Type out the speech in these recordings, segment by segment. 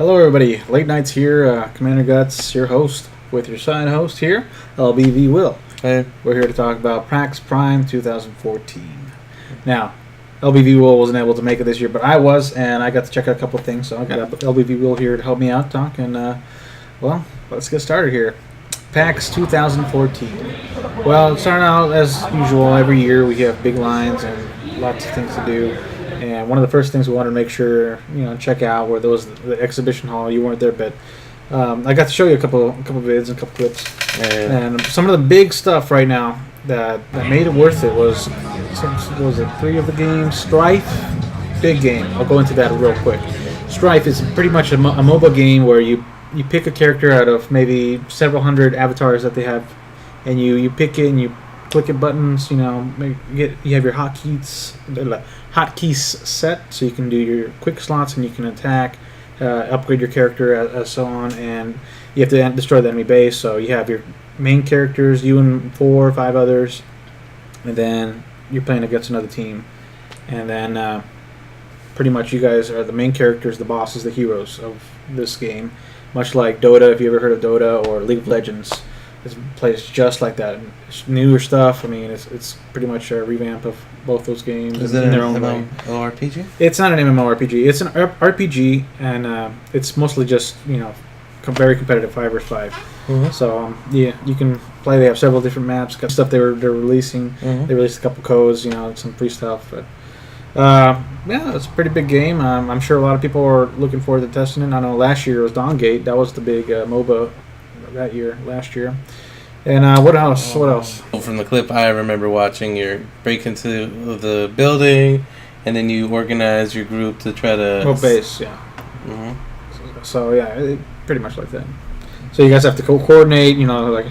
Hello, everybody. Late Nights here. Commander Guts, your host, with your side host here, LBV Will. Hey. We're here to talk about Pax Prime 2014. Now, LBV Will wasn't able to make it this year, but I was, and I got to check out a couple of things. So I got LBV Will here to help me out, talk, and well, let's get started here. PAX 2014. Well, starting out as usual, every year we have big lines and lots of things to do. And one of the first things we wanted to make sure, check out were the exhibition hall. You weren't there, but I got to show you a couple vids and a couple clips. And some of the big stuff right now that made it worth it was it 3 of the games? Strife, big game. I'll go into that real quick. Strife is pretty much a MOBA game where you pick a character out of maybe several hundred avatars that they have, and you pick it and you click it buttons. You have your hotkeys set, so you can do your quick slots and you can attack, upgrade your character, as so on, and you have to destroy the enemy base. So you have your main characters, you and 4 or 5 others, and then you're playing against another team, and then pretty much you guys are the main characters, the bosses, the heroes of this game. Much like Dota, if you ever heard of Dota, or League of Legends, it plays just like that. It's newer stuff. I mean, it's pretty much a revamp of both those games. Is it an MMORPG? It's not an MMORPG. It's an RPG, and it's mostly just very competitive 5 versus 5. Mm-hmm. So yeah, you can play. They have several different maps, got stuff they're releasing. Mm-hmm. They released a couple codes, some free stuff, but. Yeah, it's a pretty big game. I'm sure a lot of people are looking forward to testing it. I know last year was Dawngate. That was the big MOBA last year. And what else? From the clip, I remember watching your break into the building, and then you organize your group to try to... base, yeah. Mm-hmm. So, yeah, pretty much like that. So you guys have to coordinate,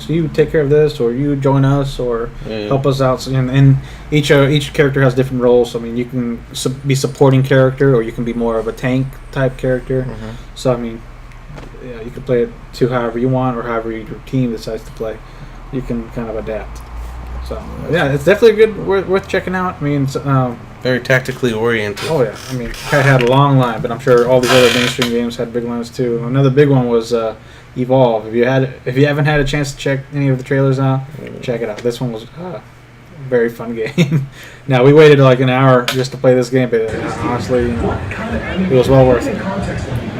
so you take care of this, or you join us, or help us out. So, and each character has different roles. So, I mean, you can be supporting character, or you can be more of a tank type character. Mm-hmm. So, I mean, yeah, you can play it to however you want, or however your team decides to play. You can kind of adapt. So, yeah, it's definitely worth checking out. I mean, it's, very tactically oriented. Oh yeah, I mean, it had a long line, but I'm sure all these other mainstream games had big lines too. Another big one was Evolve. If you haven't had a chance to check any of the trailers out, check it out. This one was a very fun game. Now we waited like an hour just to play this game, but honestly, it was well worth it.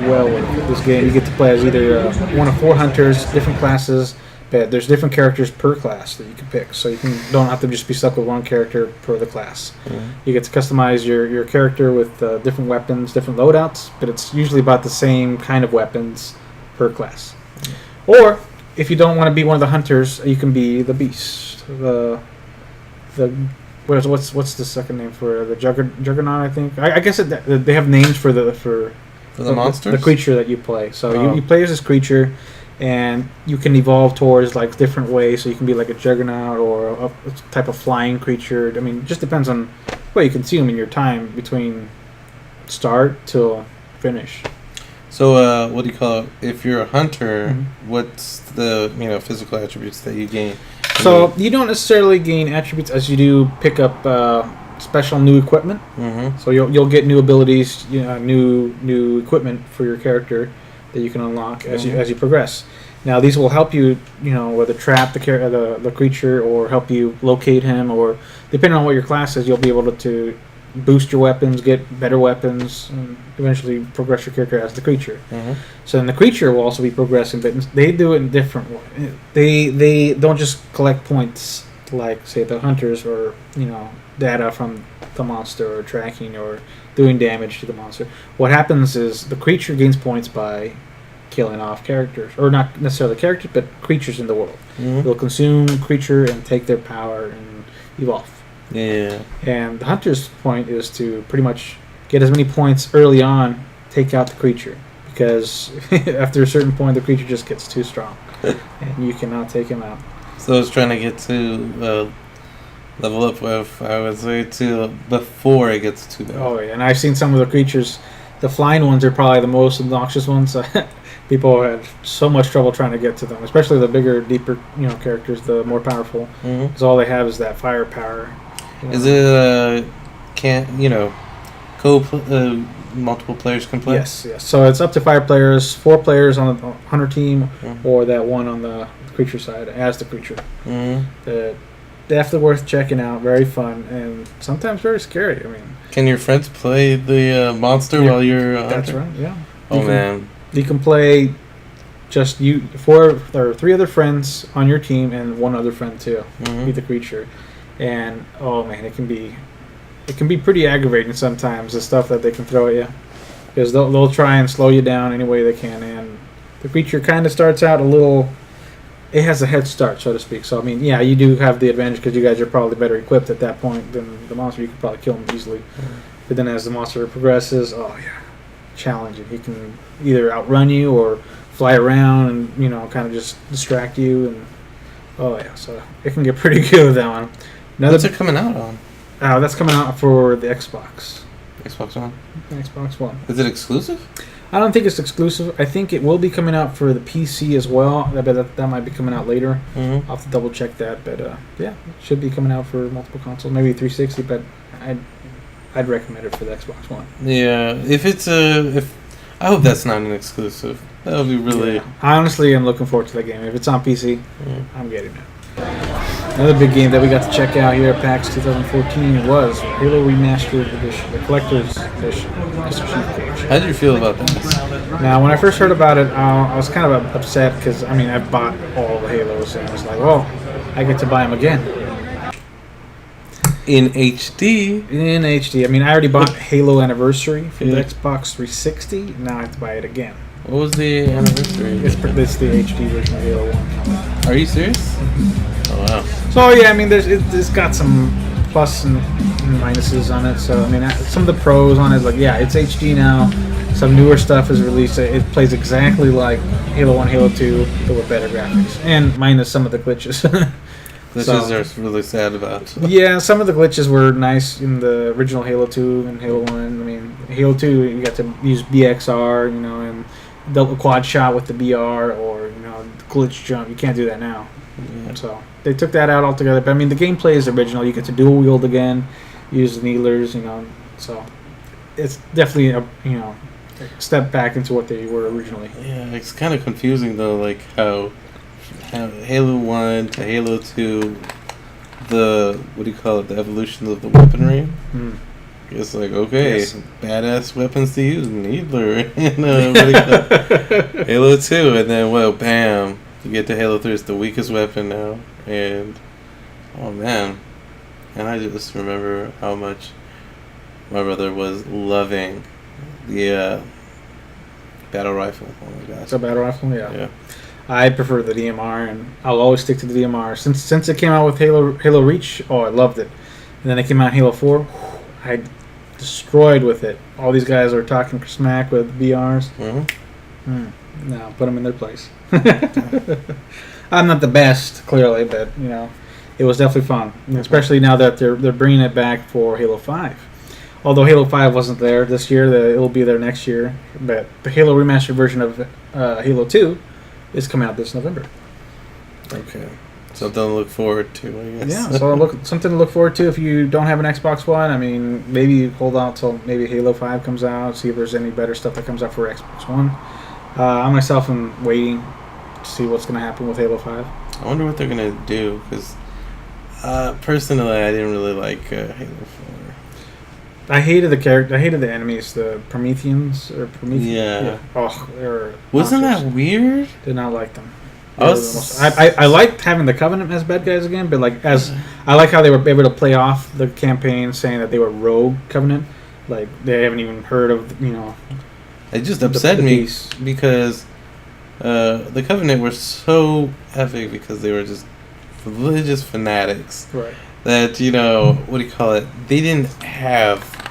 Well worth it. This game, you get to play as either one of 4 hunters, different classes. But there's different characters per class that you can pick, so you don't have to just be stuck with one character per the class. Mm-hmm. You get to customize your character with different weapons, different loadouts, but it's usually about the same kind of weapons per class. Mm-hmm. Or if you don't want to be one of the hunters, you can be the beast. What's the second name for the Juggernaut? I think I guess they have names for the monsters, the creature that you play. So you play as this creature. And you can evolve towards like different ways, so you can be like a Juggernaut or a type of flying creature. I mean, it just depends on what you consume in your time between start till finish. So, what do you call it? If you're a hunter, mm-hmm. what's the physical attributes that you gain? So you don't necessarily gain attributes as you do pick up special new equipment. Mm-hmm. So you'll get new abilities, new equipment for your character that you can unlock as you progress. Now these will help you, whether trap the creature or help you locate him, or depending on what your class is, you'll be able to boost your weapons, get better weapons, and eventually progress your character as the creature. Mm-hmm. So then the creature will also be progressing, but they do it in different ways. They don't just collect points like say the hunters, or data from the monster, or tracking, or doing damage to the monster. What happens is the creature gains points by killing off characters, or not necessarily characters, but creatures in the world. Mm-hmm. They'll consume creature and take their power and evolve. Yeah. And the hunter's point is to pretty much get as many points early on, take out the creature, because after a certain point, the creature just gets too strong, and you cannot take him out. So it's trying to get to level up with, I would say, to before it gets too bad. Oh, yeah. And I've seen some of the creatures. The flying ones are probably the most obnoxious ones. People had so much trouble trying to get to them, especially the bigger, deeper, characters, the more powerful. Because all they have is that firepower. Is it multiple players can play? Yes. So it's up to 5 players, 4 players on the hunter team, Mm-hmm. or that one on the creature side as the creature. Mm-hmm. Definitely worth checking out. Very fun and sometimes very scary. I mean, Can your friends play the monster while you're a that's hunter? right. Yeah. Oh, man. You can play just you 4 or 3 other friends on your team and 1 other friend too. Mm-hmm. Be the creature, and oh man, it can be pretty aggravating sometimes, the stuff that they can throw at you, because they'll try and slow you down any way they can, and the creature kind of starts out a little. It has a head start, so to speak. So I mean, yeah, you do have the advantage because you guys are probably better equipped at that point than the monster. You could probably kill him easily, but then as the monster progresses, oh yeah, challenging. He can either outrun you or fly around and kind of just distract you, and oh yeah, so it can get pretty good with that one. What's it coming out on? That's coming out for the Xbox. Xbox One? Xbox One. Is it exclusive? I don't think it's exclusive. I think it will be coming out for the PC as well. I bet that might be coming out later. Mm-hmm. I'll have to double check that, but yeah, it should be coming out for multiple consoles. Maybe 360, but I'd recommend it for the Xbox One. Yeah, if I hope that's not an exclusive. That would be really. Yeah. I honestly am looking forward to that game. If it's on PC, I'm getting it. Another big game that we got to check out here at PAX 2014 was Halo Remastered Edition, the Collector's Edition. Mr. Chief Cage. How did you feel about that? Now, when I first heard about it, I was kind of upset because, I mean, I've bought all the Halos, and I was like, well, I get to buy them again. In HD? In HD. I mean, I already bought Halo Anniversary for the Xbox 360. Now I have to buy it again. What was the anniversary? It's the HD version of Halo 1. Are you serious? Oh, wow. So, yeah, I mean, it's got some plus and minuses on it. So, I mean, some of the pros on it, like, yeah, it's HD now. Some newer stuff is released. It plays exactly like Halo 1, Halo 2, but with better graphics. And minus some of the glitches. Glitches are really sad about. Yeah, some of the glitches were nice in the original Halo 2 and Halo 1. I mean, Halo 2, you got to use BXR, and double quad shot with the BR, or, glitch jump. You can't do that now. Yeah. So they took that out altogether. But I mean, the gameplay is original. You get to dual wield again, use the needlers, So it's definitely a step back into what they were originally. Yeah, it's kind of confusing though, like how Halo 1 to Halo 2, the the evolution of the weaponry. It's like, okay, Yes. badass weapons to use, needler, Halo 2, and then bam, you get to Halo 3, it's the weakest weapon now, and oh man, and I just remember how much my brother was loving the battle rifle. Oh my gosh. It's a battle rifle, Yeah. I prefer the DMR, and I'll always stick to the DMR. Since it came out with Halo Reach, I loved it. And then it came out Halo 4, I destroyed with it. All these guys are talking smack with BRs. No, put them in their place. I'm not the best, clearly, but it was definitely fun, especially now that they're bringing it back for Halo 5. Although Halo 5 wasn't there this year, it'll be there next year. But the Halo remastered version of Halo 2 is coming out this November. Okay. Something to look forward to, I guess. Yeah, so something to look forward to if you don't have an Xbox One. I mean, maybe you hold out till maybe Halo 5 comes out, see if there's any better stuff that comes out for Xbox One. I myself am waiting to see what's going to happen with Halo 5. I wonder what they're going to do, because personally, I didn't really like Halo 4. I hated the character. I hated the enemies, the Prometheans or Prometheans. Yeah. Oh, they were Wasn't monsters. that weird? Did not like them. I liked having the Covenant as bad guys again, but I like how they were able to play off the campaign, saying that they were rogue Covenant. Like they haven't even heard of It just upset me because the Covenant were so epic because they were just religious fanatics. Right. That they didn't have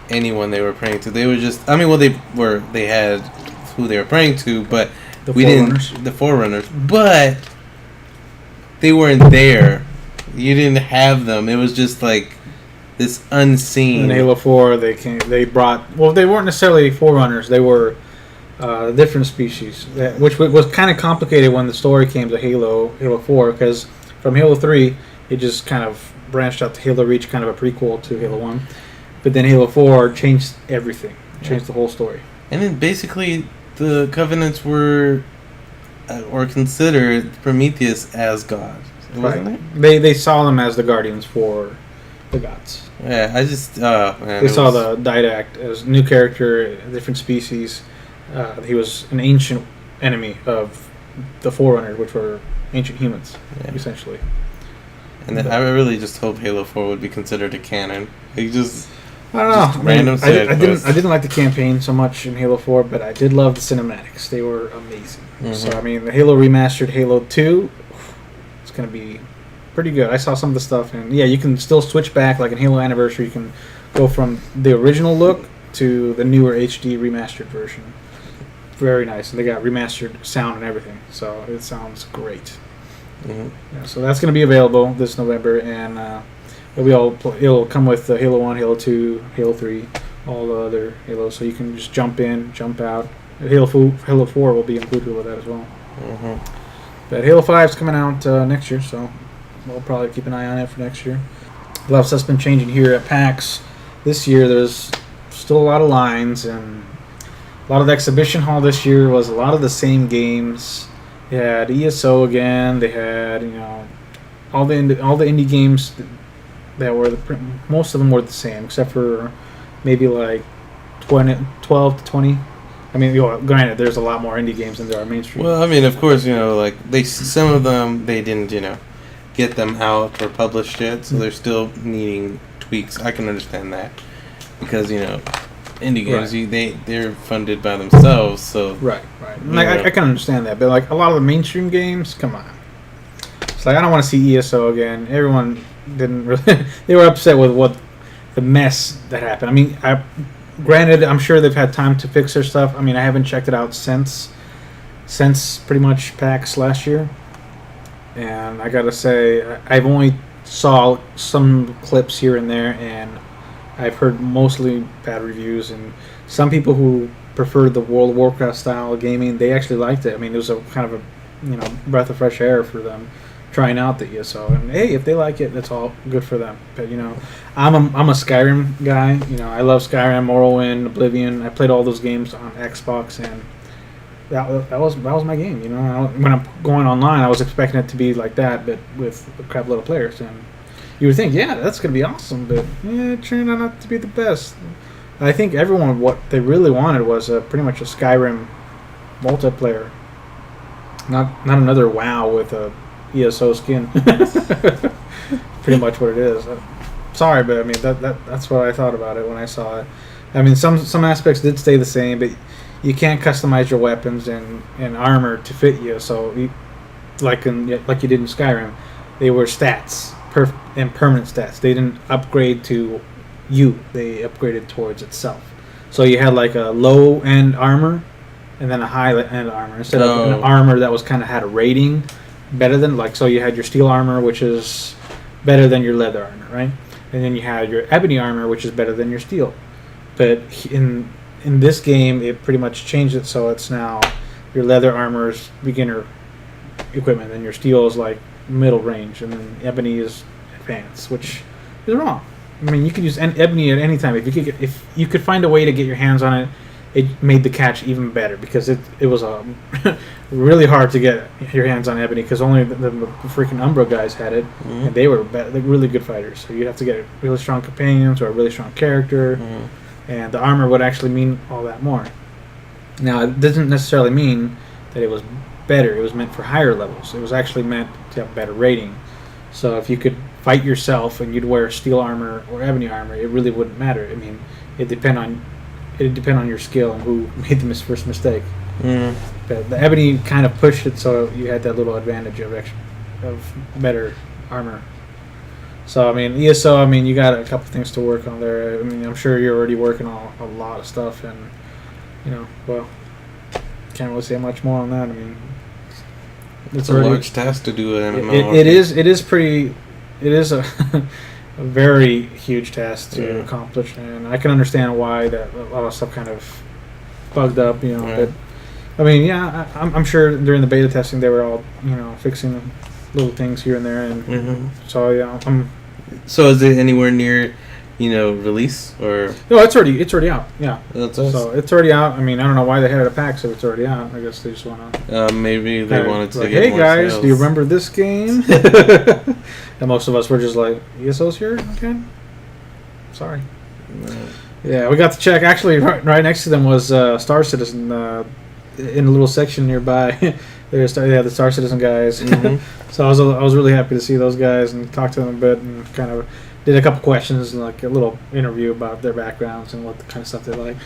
anyone they were praying to. They were just they had who they were praying to, but the Forerunners, but they weren't there. You didn't have them. It was just like this unseen. In Halo 4, they weren't necessarily Forerunners. They were different species, which was kind of complicated when the story came to Halo 4, because from Halo 3, it just kind of branched out to Halo Reach, kind of a prequel to Halo 1. But then Halo 4 changed everything, changed the whole story. And then basically the Covenants were or considered Prometheus as God, wasn't it? They saw them as the guardians for the gods. Yeah, I just man, they saw the Didact as a new character, a different species. He was an ancient enemy of the Forerunner, which were ancient humans, essentially. And then I really just hope Halo 4 would be considered a canon. Like I don't know. Random I didn't like the campaign so much in Halo 4, but I did love the cinematics. They were amazing. Mm-hmm. So I mean, the Halo remastered Halo 2, it's going to be pretty good. I saw some of the stuff, and yeah, you can still switch back. Like in Halo Anniversary, you can go from the original look to the newer HD remastered version. Very nice, and they got remastered sound and everything, so it sounds great. Mm-hmm. Yeah, so that's going to be available this November, and it'll come with Halo 1, Halo 2, Halo 3, all the other Halos, so you can just jump in, jump out. Halo 4 will be included with that as well. Mm-hmm. But Halo 5 is coming out next year, so we'll probably keep an eye on it for next year. A lot of stuff's been changing here at PAX. This year there's still a lot of lines, and a lot of the exhibition hall this year was a lot of the same games. They had ESO again. They had all the indie games that were most of them were the same, except for maybe like 12 to 20. I mean, granted, there's a lot more indie games than there are mainstream. Well, I mean, of course, like some of them they didn't get them out or published yet, so they're still needing tweaks. I can understand that because indie games they're funded by themselves, so right. I can understand that, but like a lot of the mainstream games, come on. It's like I don't want to see ESO again. Everyone didn't really. They were upset with what the mess that happened. I mean, granted, I'm sure they've had time to fix their stuff. I mean, I haven't checked it out since pretty much PAX last year, and I gotta say I've only saw some clips here and there, and I've heard mostly bad reviews, and some people who preferred the World of Warcraft style of gaming, they actually liked it. I mean, it was a kind of a breath of fresh air for them trying out the ESO. And hey, if they like it, that's all good for them. But I'm a Skyrim guy. I love Skyrim, Morrowind, Oblivion. I played all those games on Xbox, and that was my game. When I'm going online, I was expecting it to be like that, but with a crap load of players. And you would think, yeah, that's gonna be awesome, but it turned out not to be the best. I think everyone, what they really wanted was pretty much a Skyrim multiplayer, not another WoW with a ESO skin. Pretty much what it is. Sorry, but I mean that's what I thought about it when I saw it. I mean, some aspects did stay the same, but you can't customize your weapons and armor to fit you. So, like you did in Skyrim, they were stats. And permanent stats. They didn't upgrade to you. They upgraded towards itself. So you had like a low end armor and then a high end armor instead of an armor that was kind of had a rating better than so you had your steel armor, which is better than your leather armor, right? And then you had your ebony armor, which is better than your steel. But in this game, it pretty much changed it, so it's now your leather armor is beginner equipment, and your steel is like middle range, and then ebony is advanced, which is wrong. I mean, you could use ebony at any time. If you could find a way to get your hands on it, it made the catch even better, because it was really hard to get your hands on ebony, because only the freaking Umbra guys had it, and they were really good fighters. So you'd have to get really strong companions or a really strong character, and the armor would actually mean all that more. Now, it doesn't necessarily mean that it was better. It was meant for higher levels. It was actually meant to have a better rating. So if you could fight yourself and you'd wear steel armor or ebony armor, it really wouldn't matter. I mean, it'd depend on your skill and who made the first mistake. But the ebony kind of pushed it, so you had that little advantage of better armor. So I mean, ESO. I mean, you got a couple things to work on there. I mean, I'm sure you're already working on a lot of stuff, and well, can't really say much more on that. I mean, it's a large task to do an MMO. It is a a very huge task to accomplish, and I can understand why that a lot of stuff kind of bugged up, But I mean, I'm sure during the beta testing they were all fixing little things here and there, and so So is it anywhere near release or? No, it's already out. Yeah. So it's already out. I mean, I don't know why they had it at PAX if it's already out. I guess they just want to. Maybe they wanted to. Like, get hey more guys, sales. do you remember this game? And most of us were just like, ESO's here again. Sorry. No. Yeah, we got to check. Actually, right next to them was Star Citizen in a little section nearby. They had the Star Citizen guys. Mm-hmm. So I was really happy to see those guys and talk to them a bit and kind of did a couple questions and like a little interview about their backgrounds and what the kind of stuff they like.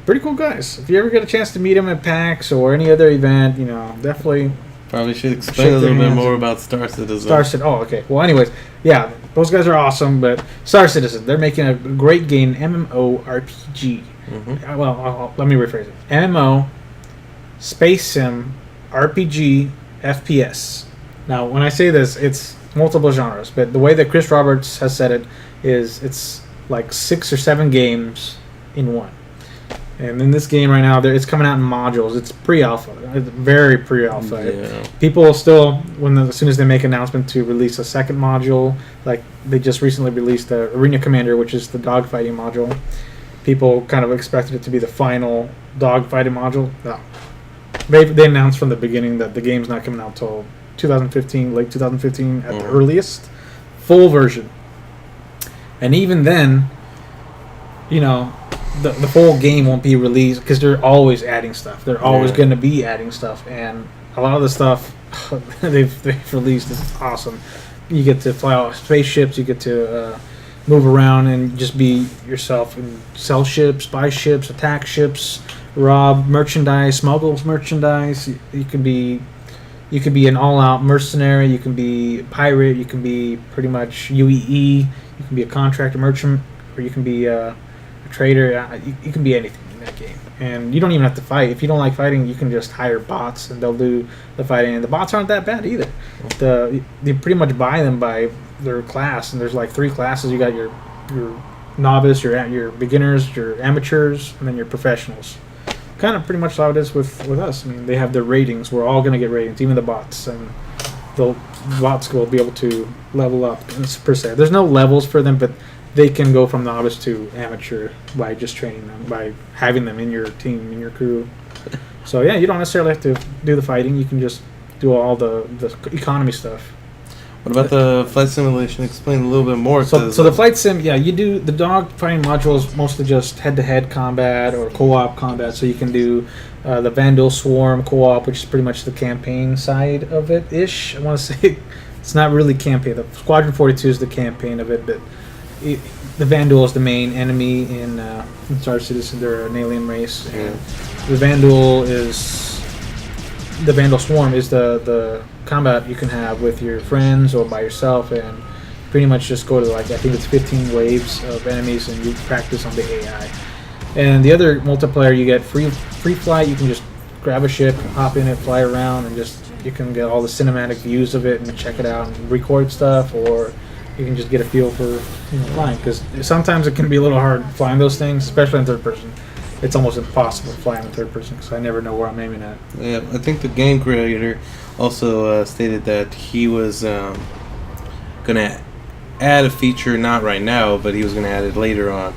Pretty cool guys. If you ever get a chance to meet them at PAX or any other event, definitely. Probably should explain a little bit more about Star Citizen. Oh, okay. Well, anyways, yeah, those guys are awesome. But Star Citizen, they're making a great game, MMORPG. Mm-hmm. Well, let me rephrase it. MMO, Space Sim, RPG, FPS. Now, when I say this, it's multiple genres. But the way that Chris Roberts has said it is it's like 6 or 7 games in one. And in this game right now, it's coming out in modules. It's pre-alpha. It's very pre-alpha. Yeah. People still, as soon as they make an announcement to release a second module, like they just recently released the Arena Commander, which is the dogfighting module. People kind of expected it to be the final dogfighting module. No. They announced from the beginning that the game's not coming out until 2015, late 2015 at the earliest. Full version. And even then, the full game won't be released because they're always adding stuff. They're always going to be adding stuff, and a lot of the stuff they've released is awesome. You get to fly out spaceships. You get to move around and just be yourself and sell ships, buy ships, attack ships, rob merchandise, smuggle merchandise. You can be an all-out mercenary. You can be a pirate. You can be pretty much UEE. You can be a contractor merchant, or you can be a trader. You can be anything in that game, and you don't even have to fight. If you don't like fighting, you can just hire bots and they'll do the fighting, and the bots aren't that bad either. You pretty much buy them by their class, and there's like 3 classes. You got your novice, your beginners, your amateurs, and then your professionals. Kind of pretty much how it is with us. I mean, they have their ratings. We're all going to get ratings, even the bots, and the bots will be able to level up per se. There's no levels for them, but they can go from novice to amateur by just training them, by having them in your team, in your crew. So yeah, you don't necessarily have to do the fighting. You can just do all the economy stuff. What about the flight simulation? Explain a little bit more. So the flight sim, you do the dog fighting module is mostly just head-to-head combat or co-op combat. So you can do the Vandal Swarm co-op, which is pretty much the campaign side of it ish. I want to say it's not really campaign. The Squadron 42 is the campaign of it, but the Vandal is the main enemy in Star Citizen. They're an alien race, and the Vandal Swarm is the combat you can have with your friends or by yourself, and pretty much just go to I think it's 15 waves of enemies, and you practice on the AI. And the other multiplayer, you get free flight. You can just grab a ship, hop in it, fly around, and you can get all the cinematic views of it and check it out and record stuff, or you can just get a feel for flying, because sometimes it can be a little hard flying those things, especially in third person. It's almost impossible to fly in third person because I never know where I'm aiming at. Yeah, I think the game creator also stated that he was going to add a feature, not right now, but he was going to add it later on,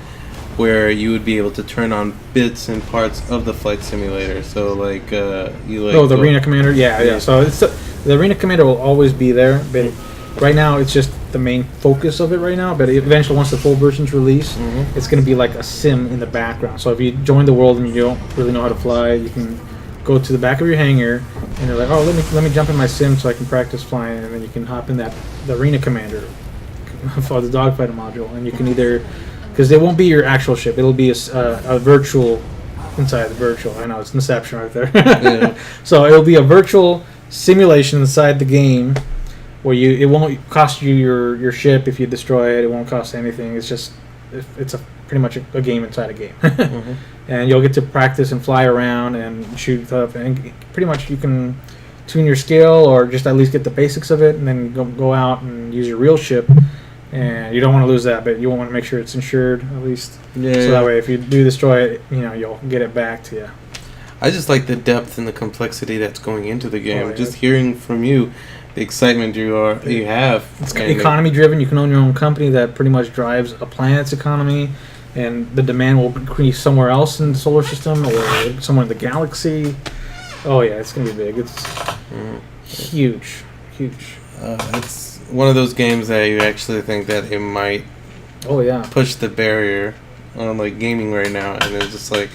where you would be able to turn on bits and parts of the flight simulator. So the Arena Commander, yeah. So the Arena Commander will always be there, but right now it's just the main focus of it right now. But eventually, once the full version's released, it's going to be like a sim in the background. So if you join the world and you don't really know how to fly, you can go to the back of your hangar and you're like, oh, let me jump in my sim so I can practice flying, and then you can hop in the Arena Commander for the dogfighting module, and you can either, because it won't be your actual ship, it'll be a virtual inside the virtual. I know, it's Inception right there. Yeah. So it'll be a virtual simulation inside the game where it won't cost you your ship if you destroy it. It won't cost anything. It's pretty much a game inside a game. And you'll get to practice and fly around and shoot stuff, and pretty much you can tune your skill or just at least get the basics of it, and then go out and use your real ship. And you don't want to lose that, but you want to make sure it's insured at least. Yeah. So that way, if you do destroy it, you'll get it back to you. I just like the depth and the complexity that's going into the game. Oh, yeah. Just hearing from you, the excitement you have. It's economy driven. You can own your own company that pretty much drives a planet's economy, and the demand will increase somewhere else in the solar system or somewhere in the galaxy. Oh yeah, it's gonna be big. It's huge. It's one of those games that you actually think that it might. Oh yeah. Push the barrier on like gaming right now, and it's just like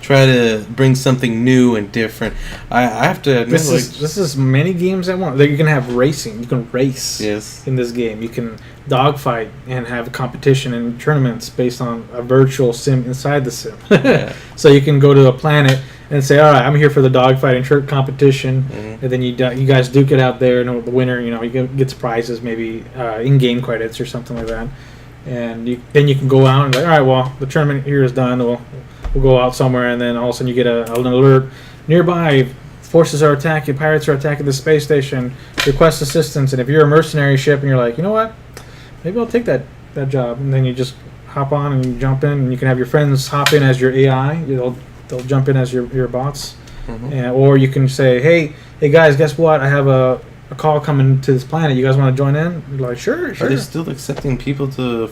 try to bring something new and different. I have to admit, this is many games at once. Like you can have racing. You can race. Yes. In this game, you can dogfight and have a competition and tournaments based on a virtual sim inside the sim. Yeah. So you can go to a planet and say, "All right, I'm here for the dogfighting competition," and then you guys duke it out there, and the winner, he gets prizes, maybe in-game credits or something like that. And then you can go out and like, all right, well, the tournament here is done. We'll go out somewhere, and then all of a sudden you get an alert. Nearby, forces are attacking, pirates are attacking the space station. Request assistance. And if you're a mercenary ship and you're like, you know what, maybe I'll take that job. And then you just hop on and you jump in, and you can have your friends hop in as your AI. They'll jump in as your bots. Or you can say, hey guys, guess what? I have a call coming to this planet. You guys want to join in? You're like, sure. Are they still accepting people to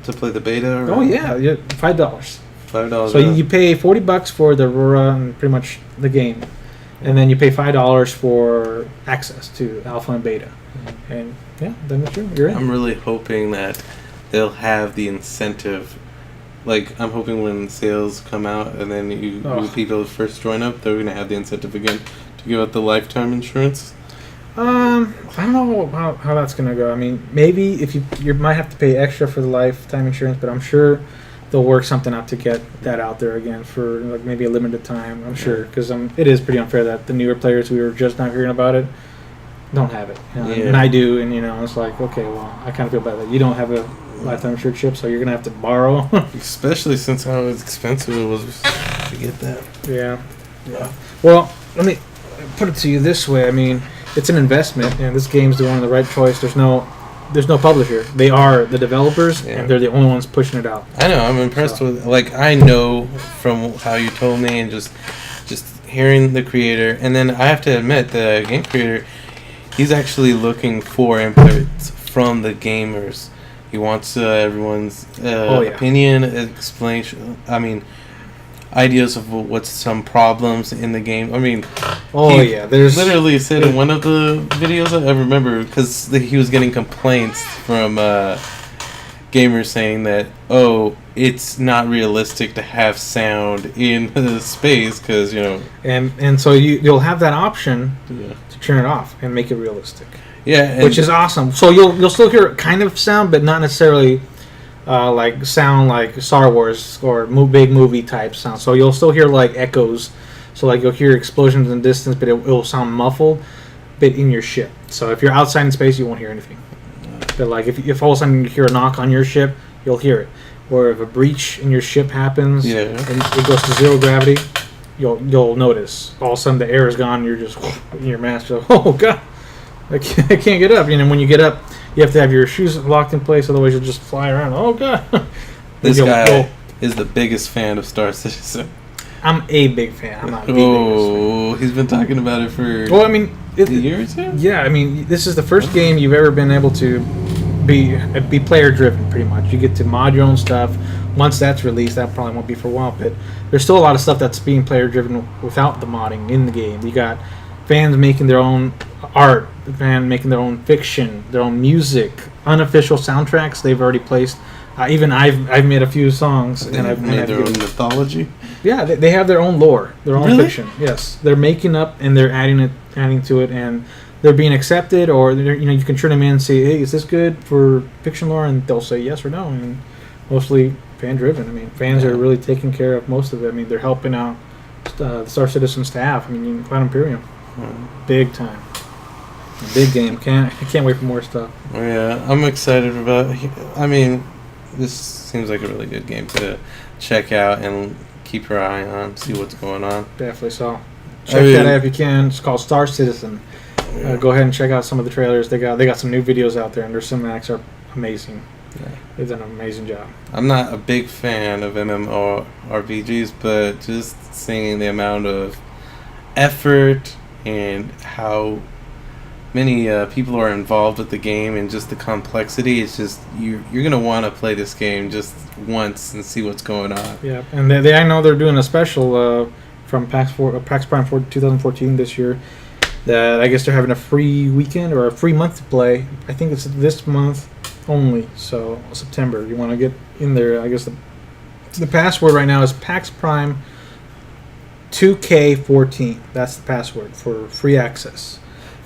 play the beta? Or? Oh yeah, $5. $5. So you pay $40 for the Aurora and pretty much the game, and then you pay $5 for access to alpha and beta, and then you're in. I'm really hoping that they'll have the incentive. Like I'm hoping when sales come out and then you people first join up, they're gonna have the incentive again to give out the lifetime insurance. I don't know how that's gonna go. I mean, maybe if you might have to pay extra for the lifetime insurance, but I'm sure they'll work something out to get that out there again for like maybe a limited time. I'm sure, because it is pretty unfair that the newer players we were just not hearing about it don't have it, and I do, and it's like, okay, well, I kind of feel bad that you don't have a lifetime insurance chip, so you're gonna have to borrow. Especially since how expensive it was to get that. Yeah. Well, let me put it to you this way. I mean, it's an investment, and this game's doing the right choice. There's no publisher. They are the developers, and they're the only ones pushing it out. I know. I'm impressed with. Like, I know from how you told me, and just hearing the creator, and then I have to admit, the game creator, he's actually looking for inputs from the gamers. He wants everyone's opinion, explanation. I mean, ideas of what's some problems in the game. I mean, there's literally said in one of the videos I remember, because he was getting complaints from gamers saying that it's not realistic to have sound in the space because and so you'll have that option to turn it off and make it realistic. Yeah, which is awesome. So you'll still hear kind of sound, but not necessarily like sound like Star Wars or big movie type sound. So you'll still hear like echoes. So like you'll hear explosions in the distance, but it will sound muffled, but in your ship. So if you're outside in space, you won't hear anything. But like if all of a sudden you hear a knock on your ship, you'll hear it. Or if a breach in your ship happens and it goes to zero gravity, you'll notice. All of a sudden the air is gone. You're just in your mask. So, oh god. I can't get up. When you get up, you have to have your shoes locked in place, otherwise you'll just fly around. Oh god! This guy is the biggest fan of Star Citizen. I'm a big fan. I'm not the biggest fan. He's been talking about it for a year or two? Yeah, this is the first game you've ever been able to be player driven, pretty much. You get to mod your own stuff. Once that's released, that probably won't be for a while, but there's still a lot of stuff that's being player driven without the modding in the game. You got fans making their own art, fans making their own fiction, their own music, unofficial soundtracks they've already placed. Even I've made a few songs, and I've made their own mythology. Yeah, they have their own lore, their own fiction. Yes, they're making up and they're adding to it, and they're being accepted. Or you can turn them in and say, hey, is this good for fiction lore? And they'll say yes or no. And mostly fan driven. Fans are really taking care of most of it. They're helping out the Star Citizen staff. Cloud Imperium. Big time. Big game. I can't wait for more stuff. Oh, yeah, I'm excited about this seems like a really good game to check out and keep your eye on, see what's going on. Definitely so. Check that out if you can. It's called Star Citizen. Go ahead and check out some of the trailers. They got some new videos out there, and their cinematics are amazing. Yeah. They've done an amazing job. I'm not a big fan of MMORPGs, but just seeing the amount of effort and how many people are involved with the game and just the complexity. It's just you're gonna want to play this game just once and see what's going on. Yeah, and I know they're doing a special from PAX Prime for 2014 this year. That I guess they're having a free weekend or a free month to play. I think it's this month only, so September. You want to get in there. I guess the password right now is PAX Prime 2K14. That's the password for free access.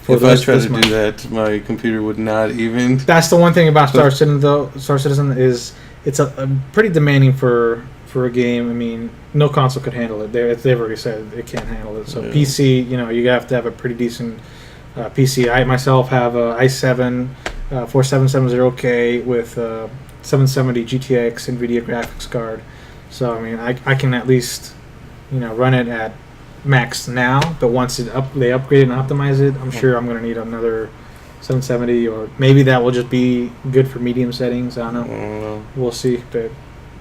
If I tried to do that, my computer would not even. That's the one thing about Star Citizen, though. Star Citizen is it's a pretty demanding for a game. I mean, no console could handle it. They've already said it can't handle it. So PC, you have to have a pretty decent PC. I myself have a i7 4770K with 770 GTX NVIDIA graphics card. So I mean, I can at least run it at max now. But once they upgrade it and optimize it, I'm sure I'm going to need another 770, or maybe that will just be good for medium settings. I don't know. We'll see. But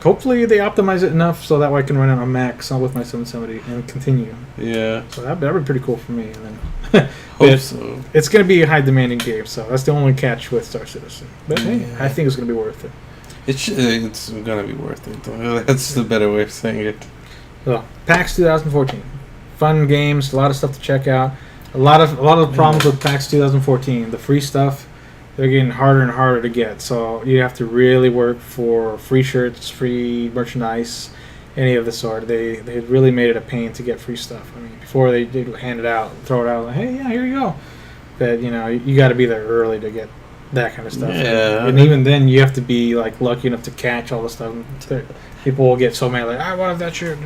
hopefully they optimize it enough so that way I can run it on max with my 770 and continue. Yeah. So that'd be pretty cool for me. And then hope so. It's going to be a high demanding game, so that's the only catch with Star Citizen. But hey, I think it's going to be worth it. It's going to be worth it. That's the better way of saying it. So, PAX 2014. Fun games, a lot of stuff to check out. A lot of the problems with PAX 2014, the free stuff, they're getting harder and harder to get. So you have to really work for free shirts, free merchandise, any of the sort. They really made it a pain to get free stuff. I mean, before they did hand it out, throw it out, like, hey, yeah, here you go. But you got to be there early to get that kind of stuff. Yeah. And even then, you have to be like lucky enough to catch all the stuff. People will get so mad, like, I want that shirt.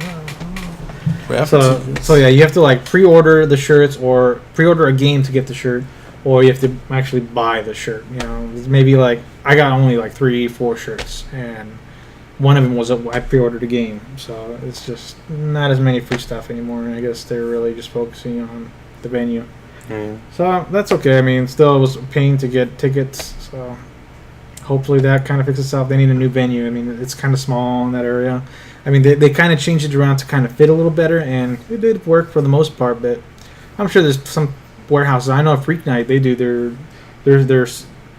So yeah, you have to like pre-order the shirts or pre-order a game to get the shirt, or you have to actually buy the shirt. Maybe like I got only like 3-4 shirts, and one of them was I pre-ordered a game. So it's just not as many free stuff anymore. And I guess they're really just focusing on the venue. So that's okay. I mean, still it was a pain to get tickets. So hopefully that kind of fixes itself. They need a new venue. I mean, it's kind of small in that area. I mean, they kind of changed it around to kind of fit a little better, and it did work for the most part. But I'm sure there's some warehouses. I know Freak Night, they do their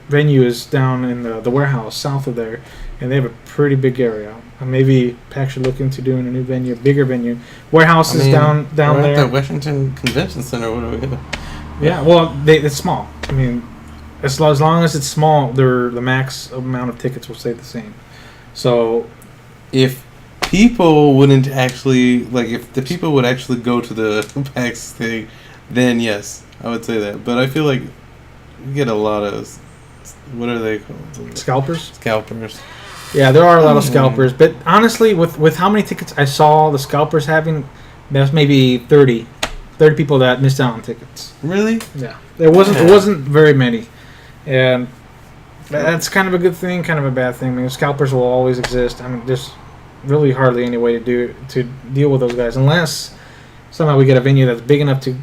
venue is down in the warehouse south of there, and they have a pretty big area. Maybe PAX should look into doing a new venue, a bigger venue. Warehouse is down there. At the Washington Convention Center, what are we gonna? Yeah, well, it's small. I mean, as long as it's small, the max amount of tickets will stay the same. So, if people wouldn't actually if the people would actually go to the PAX thing, then yes, I would say that. But I feel like we get a lot of what are they called? Scalpers. Yeah, there are a lot of scalpers. But honestly, with how many tickets I saw the scalpers having, there's maybe 30 people that missed out on tickets. Really? Yeah. It wasn't very many, and that's kind of a good thing, kind of a bad thing. I mean, scalpers will always exist. I mean, there's really hardly any way to deal with those guys unless somehow we get a venue that's big enough to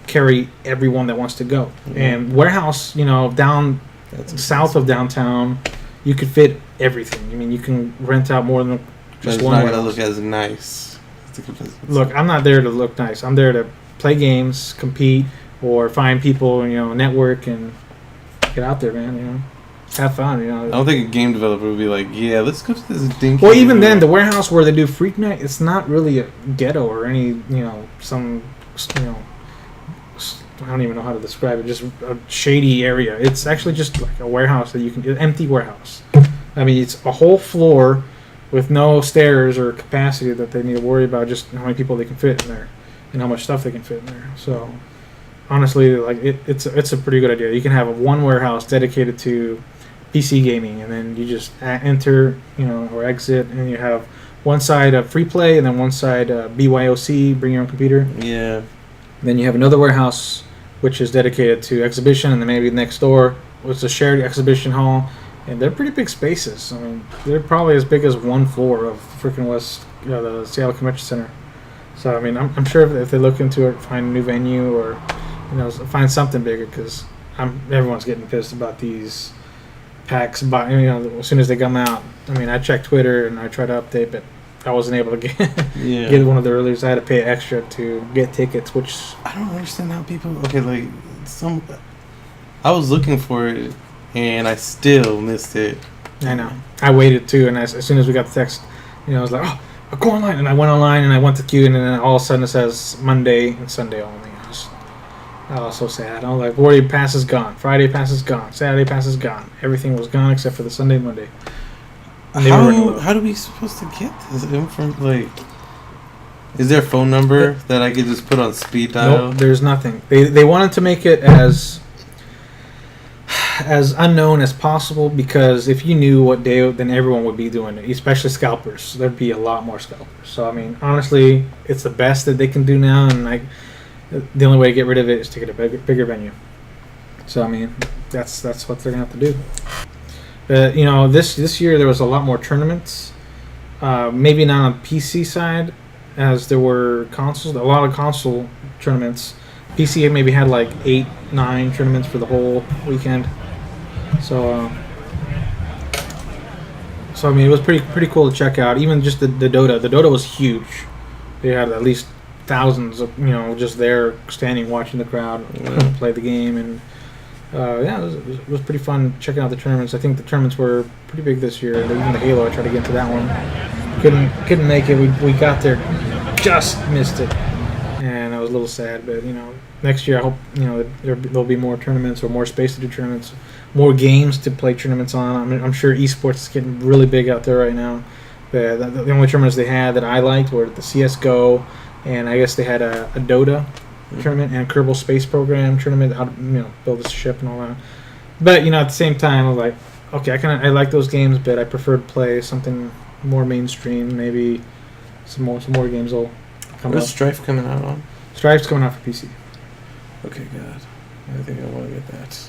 carry everyone that wants to go. And warehouse, down south of downtown, you could fit everything. I mean, you can rent out more than just one. It's not going to look as nice. Look, I'm not there to look nice. I'm there to play games, compete, or find people, network and get out there, man. Have fun, I don't think a game developer would be like, yeah, let's go to this dinky. Well, even then, the warehouse where they do Freak Night, it's not really a ghetto or any, some, I don't even know how to describe it, just a shady area. It's actually just like a warehouse that you can, an empty warehouse. I mean, it's a whole floor with no stairs or capacity that they need to worry about, just how many people they can fit in there and how much stuff they can fit in there. So, honestly, it's a pretty good idea. You can have one warehouse dedicated to PC gaming, and then you just enter, or exit, and you have one side of free play, and then one side BYOC, bring your own computer. Yeah. Then you have another warehouse, which is dedicated to exhibition, and then maybe next door was a shared exhibition hall, and they're pretty big spaces. I mean, they're probably as big as one floor of freaking the Seattle Convention Center. So I mean, I'm sure if they look into it, find a new venue, or find something bigger, because everyone's getting pissed about these PAX, as soon as they come out. I mean, I checked Twitter and I tried to update, but I wasn't able to get one of the earliest. I had to pay extra to get tickets, which I don't understand how people. I was looking for it, and I still missed it. I know. I waited too, and as soon as we got the text, I was like, oh, I'll go online. And I went online, and I went to queue, and then all of a sudden it says Monday and Sunday only. I was so sad. I was like, Friday pass is gone. Friday pass is gone. Saturday pass is gone. Everything was gone except for the Sunday, Monday. How do we supposed to get this information? Like, is there a phone number that I could just put on speed dial? Nope, there's nothing. They wanted to make it as unknown as possible, because if you knew what day, then everyone would be doing it, especially scalpers. There'd be a lot more scalpers. So, I mean, honestly, it's the best that they can do now, and the only way to get rid of it is to get a bigger venue. So, I mean, that's what they're going to have to do. This year there was a lot more tournaments. Maybe not on PC side, as there were consoles. A lot of console tournaments. PC maybe had like 8, 9 tournaments for the whole weekend. So I mean, it was pretty cool to check out. Even just the Dota. The Dota was huge. They had at least thousands of just there standing watching the crowd play the game, and it was pretty fun checking out the tournaments. I think the tournaments were pretty big this year. Even the Halo, I tried to get into that one, couldn't make it. We got there, just missed it, and I was a little sad. But next year I hope there'll be more tournaments, or more space to do tournaments, more games to play tournaments on. I'm sure esports is getting really big out there right now. The only tournaments they had that I liked were the CS:GO. And I guess they had a Dota tournament and Kerbal Space Program tournament, how to build a ship and all that. But at the same time, I was like, okay, I like those games, but I prefer to play something more mainstream. Maybe some more games will come out. What's Strife coming out on? Strife's coming out for PC. Okay, good. I think I want to get that.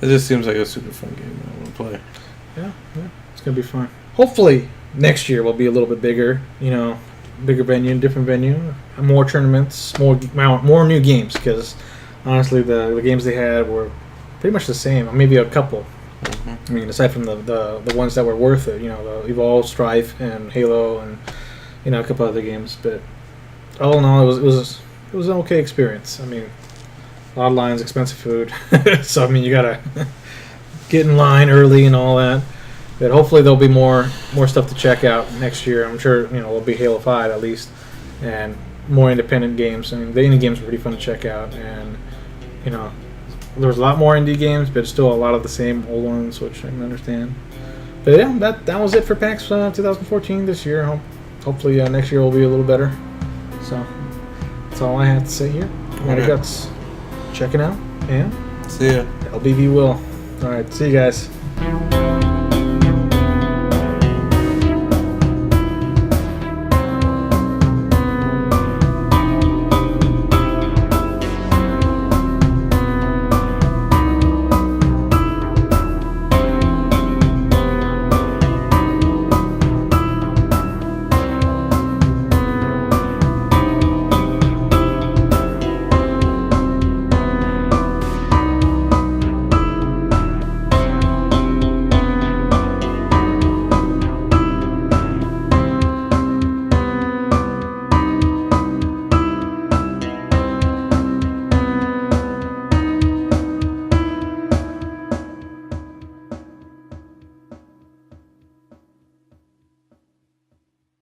It just seems like a super fun game I want to play. Yeah, it's gonna be fun. Hopefully next year will be a little bit bigger. Bigger venue, different venue, more tournaments, more new games, because honestly the games they had were pretty much the same, maybe a couple. I mean, aside from the ones that were worth it, the Evolve, Strife, and Halo, and a couple other games. But all in all, it was an okay experience. I mean, a lot of lines, expensive food, so I mean, you gotta get in line early and all that. But hopefully there'll be more stuff to check out next year. I'm sure there'll be Halo 5 at least, and more independent games. I mean, the indie games are pretty fun to check out, and there was a lot more indie games, but still a lot of the same old ones, which I can understand. But yeah, that was it for PAX 2014 this year. Hopefully next year will be a little better. So that's all I have to say here. Guts, checking out, and see ya. LBV will. All right, see you guys.